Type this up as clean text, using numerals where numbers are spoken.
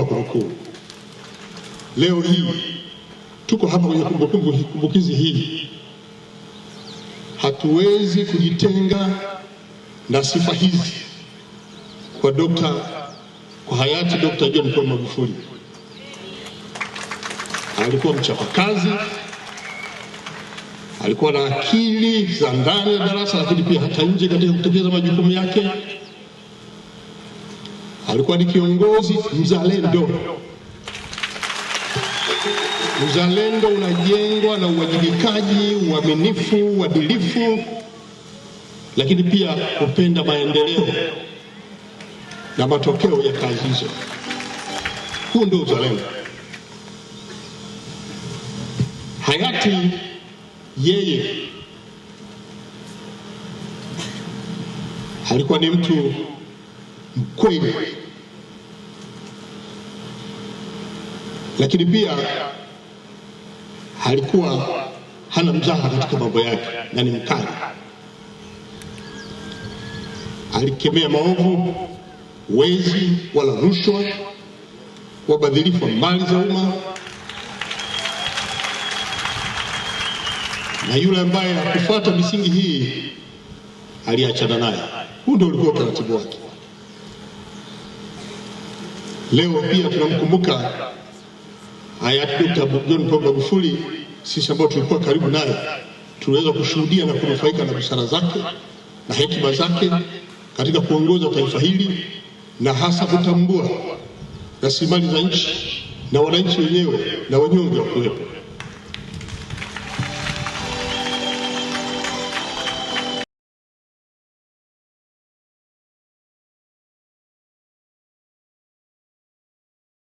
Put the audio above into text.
naomba kunukuu. Leo hii tuko hapa kwenye kumbukizi hii, hatuwezi kujitenga na sifa hizi kwa hayati Dr. John Pombe Magufuli. Alikuwa mchapakazi, alikuwa na akili za ndani ya darasa, lakini pia hata nje katika kutekeleza majukumu yake. Alikuwa ni kiongozi mzalendo. Uzalendo unajengwa na uwajibikaji, uaminifu, uadilifu, lakini pia kupenda maendeleo na matokeo ya kazi hizo. Huu ndio uzalendo. Hayati yeye alikuwa ni mtu mkweli, lakini pia alikuwa hana mzaha katika mambo yake na ni mkali. Alikemea maovu, wezi wala rushwa, wabadhirifu wa mali za umma, na yule ambaye hakufuata misingi hii aliachana naye. Huu ndio ulikuwa utaratibu wake. Leo pia tunamkumbuka hayati Dr. John Pombe Magufuli. Sisi ambao tulikuwa karibu naye tunaweza kushuhudia na kunufaika na busara zake na hekima zake katika kuongoza taifa hili, na hasa kutambua rasilimali za nchi na wananchi wenyewe na wanyonge wa kuwepo.